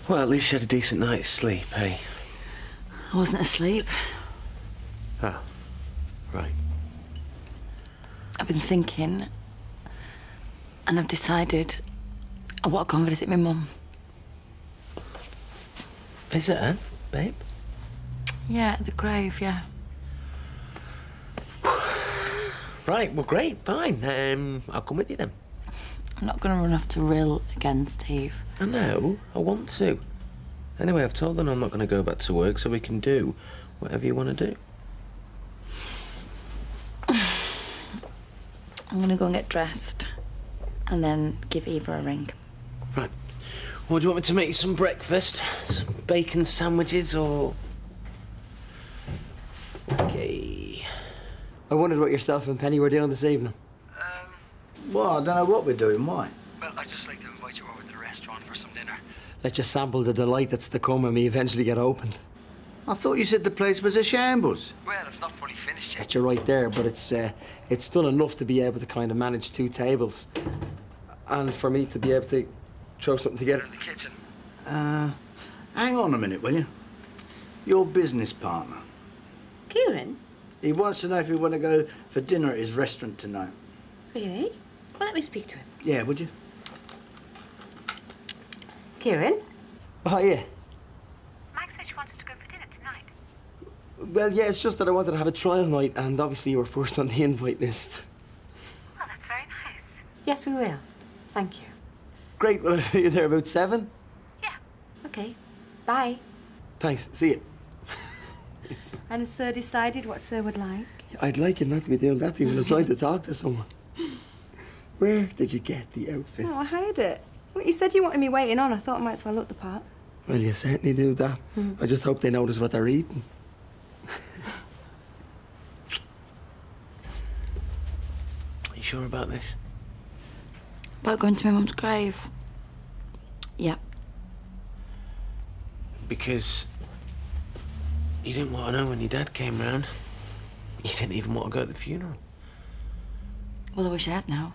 Well, at least you had a decent night's sleep, eh? I wasn't asleep. Oh, right. I've been thinking, and I've decided I want to go and visit my mum. Visit her, babe? Yeah, at the grave, yeah. Right, well, great, fine. I'll come with you then. I'm not going to run off to Rill again, Steve. I know, I want to. Anyway, I've told them I'm not going to go back to work, so we can do whatever you want to do. I'm going to go and get dressed and then give Eva a ring. Right. Well, do you want me to make you some breakfast? Some bacon sandwiches or... OK. I wondered what yourself and Penny were doing this evening. Well, I don't know what we're doing. Why? Well, I'd just like to invite you over to the restaurant for some dinner. Let you sample the delight that's to come when we eventually get opened. I thought you said the place was a shambles. Well, it's not fully finished yet. But you're right there, but it's done enough to be able to kind of manage 2 tables. And for me to be able to throw something together. In the kitchen. Hang on a minute, will you? Your business partner. Kieran? He wants to know if we want to go for dinner at his restaurant tonight. Really? Well, let me speak to him. Yeah, would you? Kieran? Oh, yeah. Mike said she wanted to go for dinner tonight. Well, yeah, it's just that I wanted to have a trial night, and obviously you were first on the invite list. Well, that's very nice. Yes, we will. Thank you. Great, well, I'll see you there about 7. Yeah. OK. Bye. Thanks, see you. And has Sir decided what Sir would like? I'd like you not to be doing that to me when I'm trying to talk to someone. Where did you get the outfit? Oh, I hired it. Well, you said you wanted me waiting on. I thought I might as well look the part. Well, you certainly do that. I just hope they notice what they're eating. Are you sure about this? About going to my mum's grave? Yeah. Because you didn't want to know when your dad came round. You didn't even want to go to the funeral. Well, I wish I had now.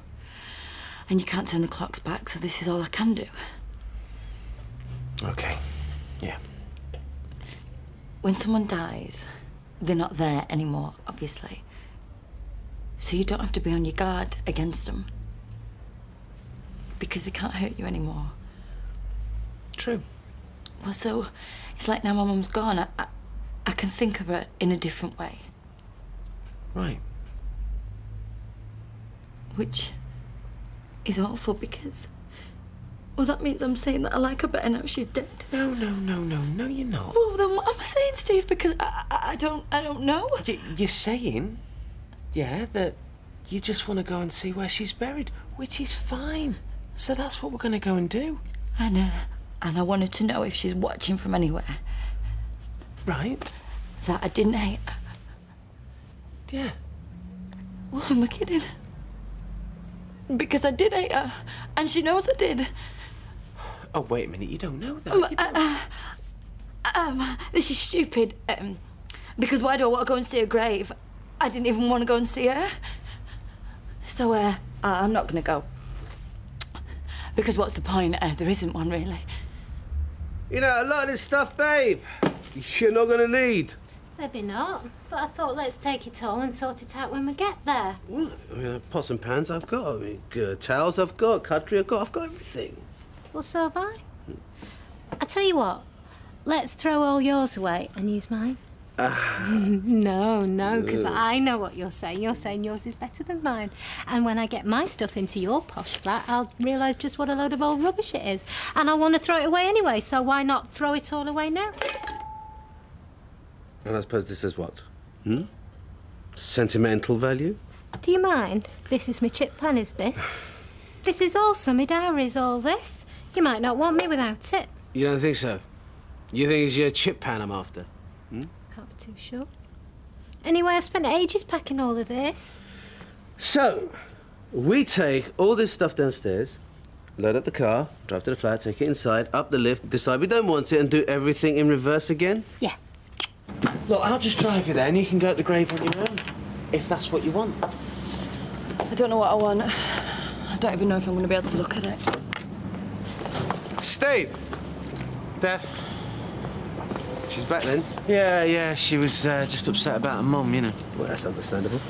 And you can't turn the clocks back, so this is all I can do. OK. Yeah. When someone dies, they're not there anymore, obviously. So you don't have to be on your guard against them. Because they can't hurt you anymore. True. Well, so it's like now my mum's gone, I can think of her in a different way. Right. Which is awful because, well, that means I'm saying that I like her better now she's dead. No, you're not. Well, then what am I saying, Steve? Because I don't know. You're saying, yeah, that you just want to go and see where she's buried, which is fine. So that's what we're going to go and do. And I wanted to know if she's watching from anywhere. Right. That I didn't hate her. Yeah. Well, am I kidding? Because I did hate her, and she knows I did. Oh, wait a minute, you don't know that. This is stupid. Because why do I want to go and see her grave? I didn't even want to go and see her. So, I'm not going to go. Because what's the point? There isn't one, really. You know, a lot of this stuff, babe, you're not going to need. Maybe not, but I thought let's take it all and sort it out when we get there. Well, I mean, pots and pans I've got, I mean, towels I've got, cutlery I've got everything. Well, so have I. I tell you what, let's throw all yours away and use mine. No, because I know what you're saying. You're saying yours is better than mine. And when I get my stuff into your posh flat, I'll realise just what a load of old rubbish it is. And I want to throw it away anyway, so why not throw it all away now? And I suppose this is what? Sentimental value? Do you mind? This is my chip pan, is this? This is also my diaries, all this. You might not want me without it. You don't think so? You think it's your chip pan I'm after? Can't be too sure. Anyway, I've spent ages packing all of this. So, we take all this stuff downstairs, load up the car, drive to the flat, take it inside, up the lift, decide we don't want it, and do everything in reverse again? Yeah. Look, I'll just drive you there and you can go to the grave on your own, if that's what you want. I don't know what I want. I don't even know if I'm going to be able to look at it. Steve! Dad? She's back then? Yeah, she was just upset about her mum, you know. Well, that's understandable.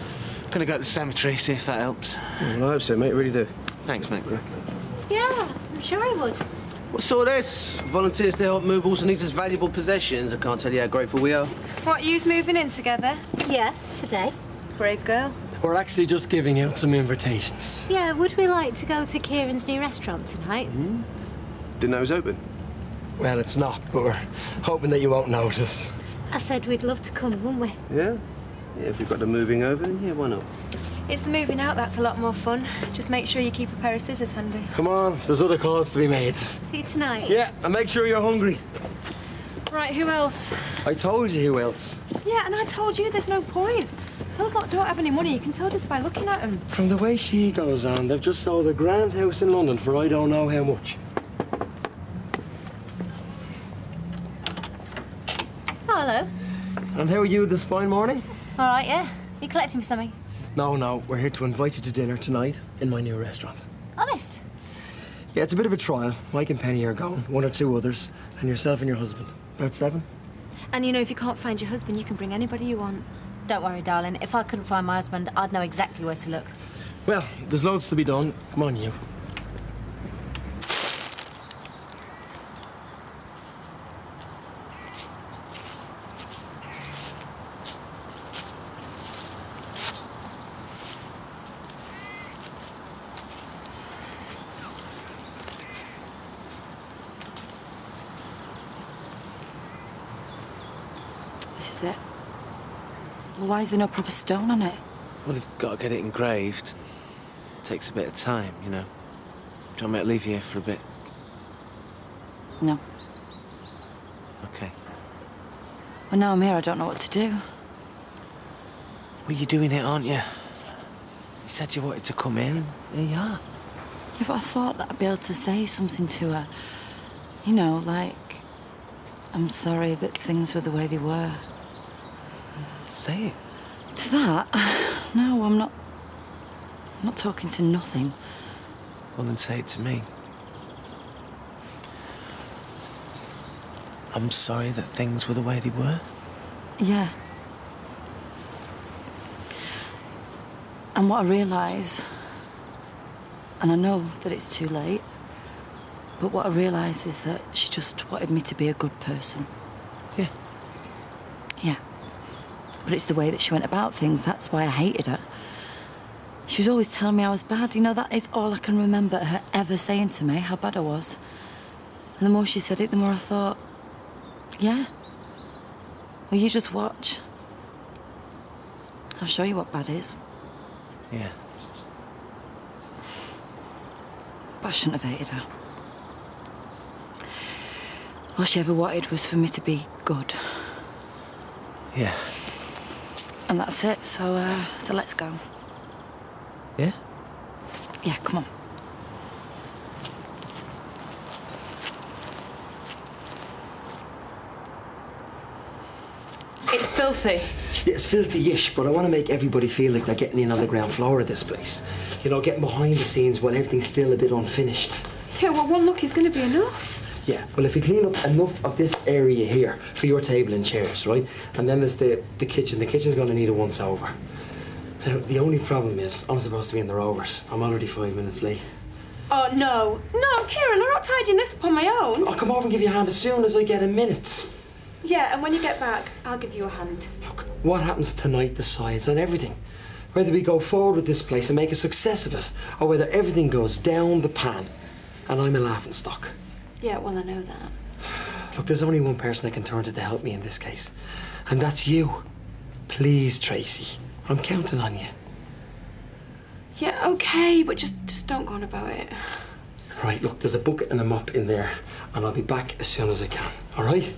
Gonna go to the cemetery, see if that helps. Well, I hope so, mate. Really do. Thanks, mate. Yeah, I'm sure I would. What's all this? Volunteers to help move Orson-Eater's valuable possessions. I can't tell you how grateful we are. What, you's moving in together? Yeah, today. Brave girl. We're actually just giving out some invitations. Yeah, would we like to go to Kieran's new restaurant tonight? Didn't know it was open. Well, it's not, but we're hoping that you won't notice. I said we'd love to come, wouldn't we? Yeah? Yeah, if we've got the moving over, then yeah, why not? It's the moving out that's a lot more fun. Just make sure you keep a pair of scissors handy. Come on, there's other calls to be made. See you tonight. Yeah, and make sure you're hungry. Right, who else? I told you who else. Yeah, and I told you there's no point. Those lot don't have any money. You can tell just by looking at them. From the way she goes on, they've just sold a grand house in London for I don't know how much. Oh, hello. And how are you this fine morning? All right, yeah. You collecting for something? No, we're here to invite you to dinner tonight in my new restaurant. Honest? Yeah, it's a bit of a trial. Mike and Penny are going, one or two others, and yourself and your husband. About 7? And you know, if you can't find your husband, you can bring anybody you want. Don't worry, darling. If I couldn't find my husband, I'd know exactly where to look. Well, there's loads to be done. Come on, you. This is it. Well, why is there no proper stone on it? Well, they've got to get it engraved. Takes a bit of time, you know. Do you want me to leave you here for a bit? No. Okay. Well, now I'm here, I don't know what to do. Well, you're doing it, aren't you? You said you wanted to come in. Here you are. Yeah, but I thought that I'd be able to say something to her. You know, like, I'm sorry that things were the way they were. Say it. To that? No, I'm not talking to nothing. Well, then say it to me. I'm sorry that things were the way they were. Yeah. And what I realise, and I know that it's too late, but what I realise is that she just wanted me to be a good person. Yeah. Yeah. But it's the way that she went about things. That's why I hated her. She was always telling me I was bad. You know, that is all I can remember her ever saying to me, how bad I was. And the more she said it, the more I thought, yeah. Well, you just watch. I'll show you what bad is. Yeah. But I shouldn't have hated her. All she ever wanted was for me to be good. Yeah. And that's it, so let's go. Yeah? Yeah, come on. It's filthy. Yeah, it's filthy-ish, but I want to make everybody feel like they're getting in on the ground floor of this place. You know, getting behind the scenes when everything's still a bit unfinished. Yeah, well, one look is going to be enough. Yeah, well, if we clean up enough of this area here for your table and chairs, right? And then there's the kitchen. The kitchen's going to need a once-over. Now, the only problem is I'm supposed to be in the Rovers. I'm already 5 minutes late. Oh, no. No, Kieran, I'm not tidying this up on my own. I'll come over and give you a hand as soon as I get a minute. Yeah, and when you get back, I'll give you a hand. Look, what happens tonight decides on everything. Whether we go forward with this place and make a success of it, or whether everything goes down the pan and I'm a laughingstock. Yeah, well, I know that. Look, there's only one person I can turn to help me in this case, and that's you. Please, Tracy, I'm counting on you. Yeah, okay, but just don't go on about it. Right, look, there's a bucket and a mop in there, and I'll be back as soon as I can, all right?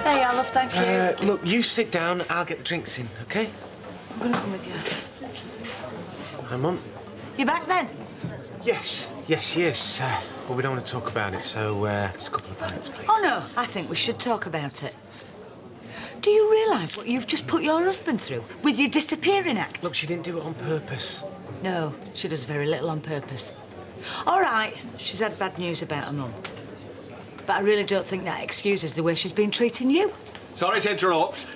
There you are, love, thank you. Look, you sit down, I'll get the drinks in, okay? I'm gonna come with you. Hi, Mum. You back then? Yes. Well, we don't want to talk about it, so just a couple of pints, please. Oh, no, I think we should talk about it. Do you realise what you've just put your husband through with your disappearing act? Look, she didn't do it on purpose. No, she does very little on purpose. All right, she's had bad news about her mum. But I really don't think that excuses the way she's been treating you. Sorry to interrupt.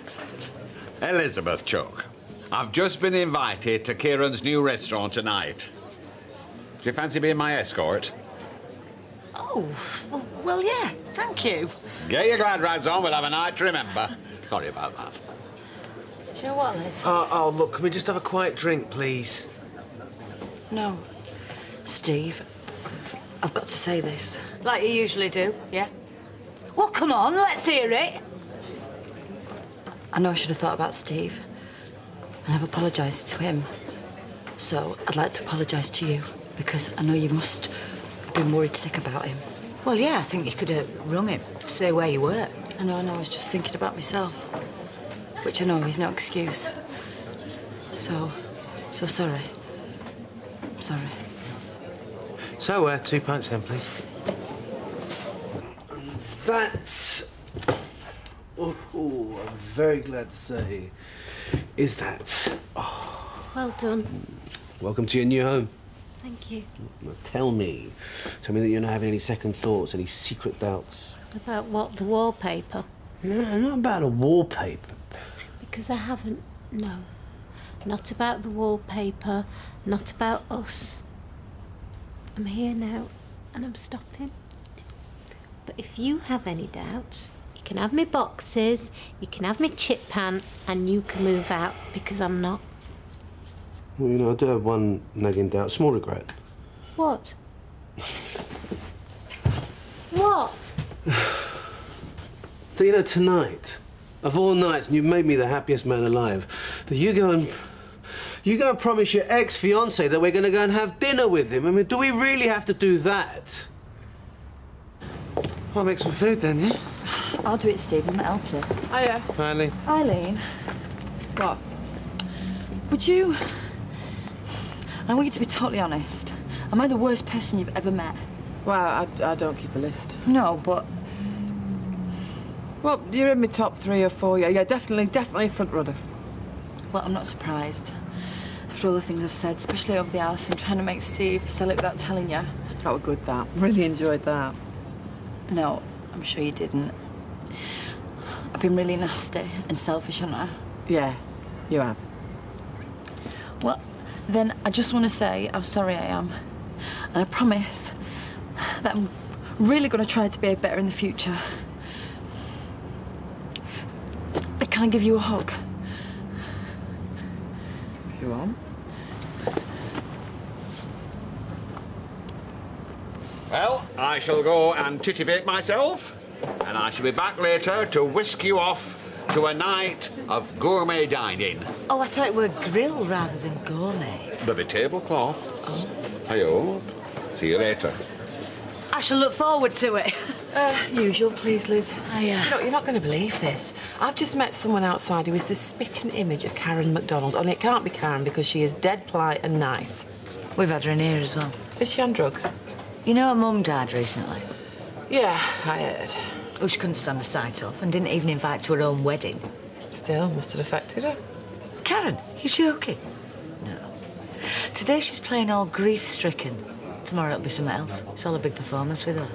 Elizabeth Chuck, I've just been invited to Kieran's new restaurant tonight. Do you fancy being my escort? Oh, well, yeah, thank you. Get your glad rags on, we'll have a night to remember. Sorry about that. Do you know what, Liz? Oh, look, can we just have a quiet drink, please? No. Steve, I've got to say this. Like you usually do, yeah? Well, come on, let's hear it. I know I should have thought about Steve, and I've apologised to him. So I'd like to apologise to you, because I know you must have been worried sick about him. Well, yeah, I think you could have rung him to say where you were. I know, I was just thinking about myself, which I know is no excuse. So sorry. I'm sorry. So, 2 pints then, please. That's... Oh, I'm very glad to say, is that... Oh. Well done. Welcome to your new home. Thank you. Now, tell me that you're not having any second thoughts, any secret doubts. About what? The wallpaper? No, not about a wallpaper. Because I haven't, no. Not about the wallpaper, not about us. I'm here now, and I'm stopping. But if you have any doubts, you can have my boxes, you can have my chip pan, and you can move out, because I'm not. Well, you know, I do have one nagging doubt, small regret. What? What? That, you know, tonight, of all nights, and you've made me the happiest man alive, that you go and promise your ex-fiancé that we're going to go and have dinner with him. I mean, do we really have to do that? I'll make some food then, yeah? I'll do it, Stephen. I'll helpless. Hiya. Hi, Eileen. Eileen. What? Would you... I want you to be totally honest. Am I the worst person you've ever met? Well, I don't keep a list. No, but... Well, you're in my top 3 or 4, yeah. Yeah, definitely front runner. Well, I'm not surprised. After all the things I've said, especially over the house and trying to make Steve sell it without telling you. That was good, that. Really enjoyed that. No, I'm sure you didn't. I've been really nasty and selfish, haven't I? Yeah, you have. Well, then I just want to say how sorry I am. And I promise that I'm really going to try to behave better in the future. Can I give you a hug? If you want. Well, I shall go and titivate myself, and I shall be back later to whisk you off to a night of gourmet dining. Oh, I thought it were grill rather than gourmet. There'll be tablecloths. I hope. See you later. I shall look forward to it. Usual, please, Liz. You know, you're not going to believe this. I've just met someone outside who is the spitting image of Karen MacDonald, only it can't be Karen because she is dead polite and nice. We've had her in here as well. Is she on drugs? You know her mum died recently? Yeah, I heard. Oh, she couldn't stand the sight of and didn't even invite to her own wedding. Still, must have affected her. Karen, you joking? No. Today she's playing all grief-stricken. Tomorrow it'll be something else. It's all a big performance with her.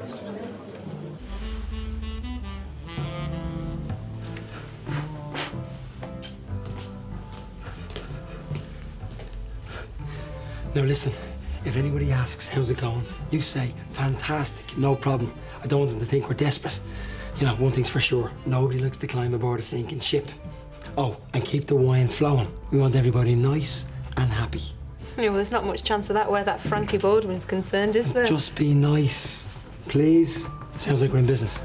Now listen, if anybody asks how's it going, you say, fantastic, no problem. I don't want them to think we're desperate. You know, one thing's for sure, nobody likes to climb aboard a sinking ship. Oh, and keep the wine flowing. We want everybody nice and happy. Yeah, well, there's not much chance of that where that Frankie Baldwin's concerned, is there? Just be nice, please. Sounds like we're in business.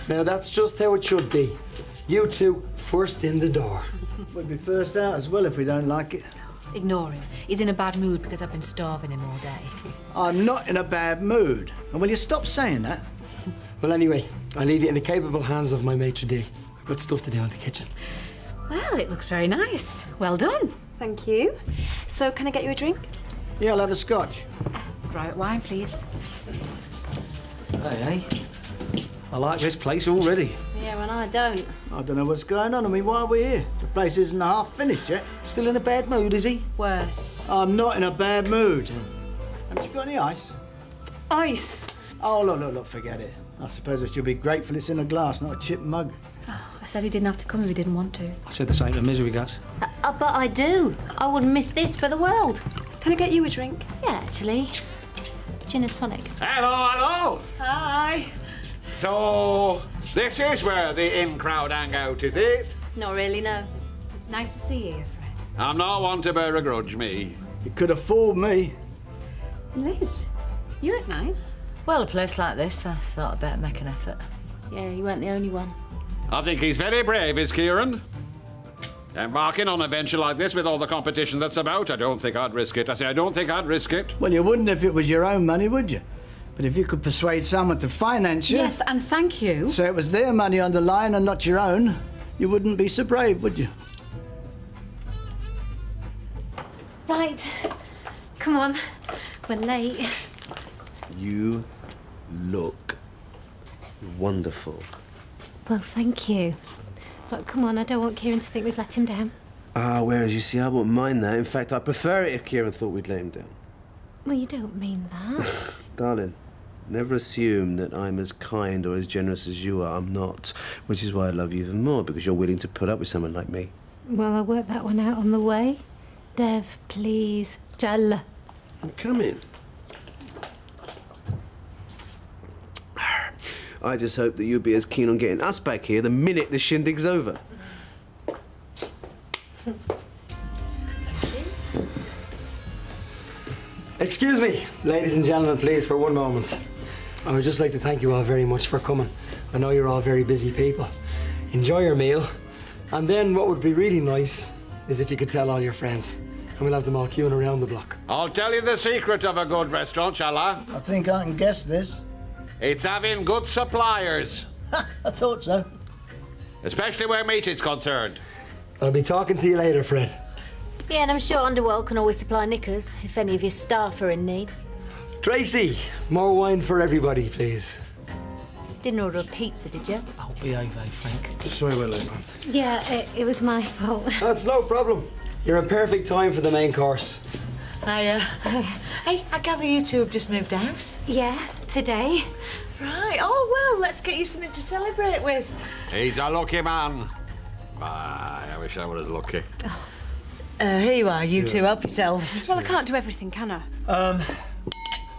Now that's just how it should be. You two, first in the door. We'll be first out as well if we don't like it. Ignore him. He's in a bad mood because I've been starving him all day. I'm not in a bad mood. And will you stop saying that? Well, anyway, I'll leave you in the capable hands of my maitre d'. I've got stuff to do in the kitchen. Well, it looks very nice. Well done. Thank you. So, can I get you a drink? Yeah, I'll have a scotch. Private wine, please. Hey. I like this place already. Yeah, and I don't. I don't know what's going on. I mean, why are we here? The place isn't half finished yet. Still in a bad mood, is he? Worse. I'm not in a bad mood. Haven't you got any ice? Ice? Oh, look, forget it. I suppose I should be grateful it's in a glass, not a chipped mug. Oh, I said he didn't have to come if he didn't want to. I said the same to Misery Guts. But I do. I wouldn't miss this for the world. Can I get you a drink? Yeah, actually. Gin and tonic. Hello. Hi. So, this is where the in-crowd hang out, is it? Not really, no. It's nice to see you, Fred. I'm not one to bear a grudge, me. You could have fooled me. Liz, you look nice. Well, a place like this, I thought I'd better make an effort. Yeah, you weren't the only one. I think he's very brave, is Kieran. Embarking on a venture like this with all the competition that's about, I don't think I'd risk it. I say I don't think I'd risk it. Well, you wouldn't if it was your own money, would you? But if you could persuade someone to finance you... Yes, and thank you. So it was their money on the line and not your own, you wouldn't be so brave, would you? Right. Come on. We're late. You look wonderful. Well, thank you. But come on, I don't want Kieran to think we've let him down. Whereas you see, I wouldn't mind that. In fact, I'd prefer it if Kieran thought we'd let him down. Well, you don't mean that. Darling, never assume that I'm as kind or as generous as you are. I'm not. Which is why I love you even more, because you're willing to put up with someone like me. Well, I'll work that one out on the way. Dev, please. Jalla. Come in. I just hope that you'll be as keen on getting us back here the minute this shindig's over. Excuse me, ladies and gentlemen, please, for one moment. I would just like to thank you all very much for coming. I know you're all very busy people. Enjoy your meal. And then what would be really nice is if you could tell all your friends. And we'll have them all queuing around the block. I'll tell you the secret of a good restaurant, shall I? I think I can guess this. It's having good suppliers. I thought so. Especially where meat is concerned. I'll be talking to you later, Fred. Yeah, and I'm sure Underworld can always supply knickers if any of your staff are in need. Tracy, more wine for everybody, please. Didn't order a pizza, did you? Oh, behave, Frank. Sorry about that, man. Yeah, it was my fault. That's no problem. You're in perfect time for the main course. Hiya. Hey, I gather you two have just moved house? Yeah, today. Right. Oh, well, let's get you something to celebrate with. He's a lucky man. I wish I were as lucky. Here you are, you two. Help yourselves. Well, I can't do everything, can I?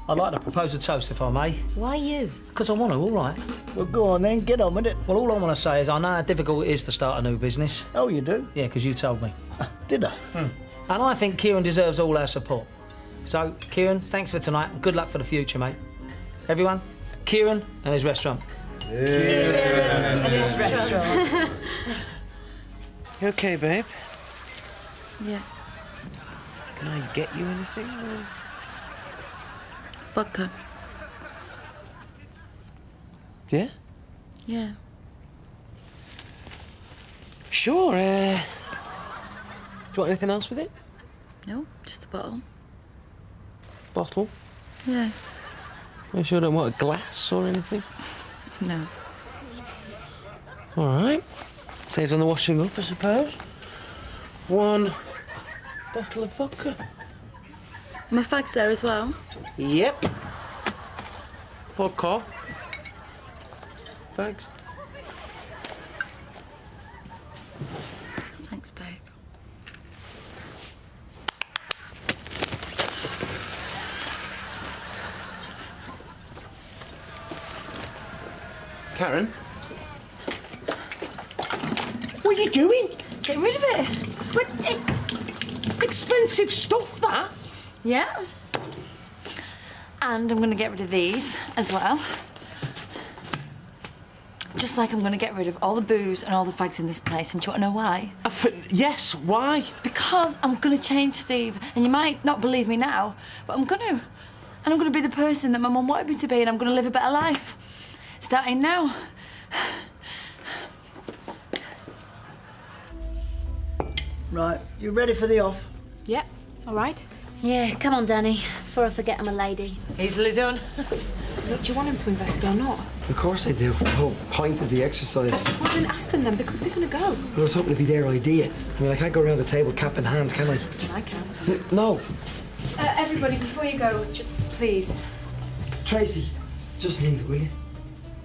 I'd like to propose a toast, if I may. Why you? Because I want to, all right. Well, go on then, get on with it. Well, all I want to say is I know how difficult it is to start a new business. Oh, you do? Yeah, because you told me. Did I? And I think Kieran deserves all our support. So, Kieran, thanks for tonight and good luck for the future, mate. Everyone, Kieran and his restaurant. His restaurant. You okay, babe? Yeah. Can I get you anything? Or... Vodka. Yeah? Yeah. Sure, do you want anything else with it? No, just a bottle. Bottle? Yeah. You sure don't want a glass or anything? No. All right. Saves on the washing up, I suppose. One bottle of vodka. My fag's there as well. Yep. Vodka. Thanks. Thanks, babe. Karen? What are you doing? Get rid of it. What expensive stuff, that. Yeah. And I'm going to get rid of these as well. Just like I'm going to get rid of all the booze and all the fags in this place. And do you want to know why? Yes, why? Because I'm going to change, Steve. And you might not believe me now, but I'm going to. And I'm going to be the person that my mum wanted me to be, and I'm going to live a better life. Starting now. Right, you ready for the off? Yep. All right? Yeah, come on, Danny, before I forget I'm a lady. Easily done. Look, do you want him to invest or not? Of course I do. The whole point of the exercise. Well, then ask them then, because they're going to go. I was hoping it'd be their idea. I mean, I can't go around the table cap in hand, can I? I can. No. Everybody, before you go, just please. Tracy, just leave it, will you?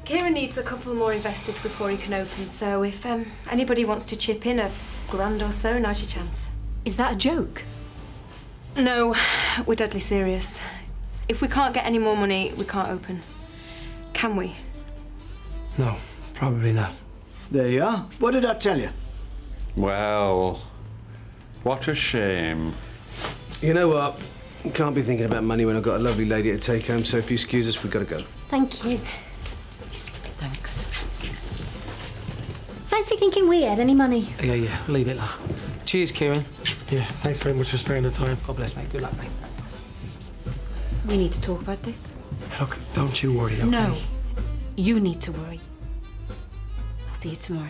Kieran needs a couple more investors before he can open, so if anybody wants to chip in $1,000 or so, now's your chance. Is that a joke? No, we're deadly serious. If we can't get any more money, we can't open. Can we? No, probably not. There you are. What did I tell you? Well, what a shame. You know what? Can't be thinking about money when I've got a lovely lady to take home, so if you excuse us, we've got to go. Thank you. Thanks. Fancy thinking we had any money? Yeah, leave it, love. Cheers, Kieran. Yeah, thanks very much for sparing the time. God bless, mate. Good luck, mate. We need to talk about this. Look, don't you worry, okay? No, you need to worry. I'll see you tomorrow.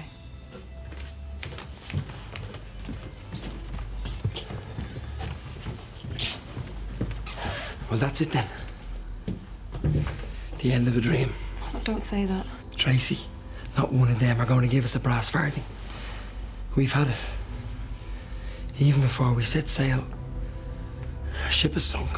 Well, that's it then. The end of a dream. Oh, don't say that. Tracy, not one of them are going to give us a brass farthing. We've had it. Even before we set sail, our ship is sunk.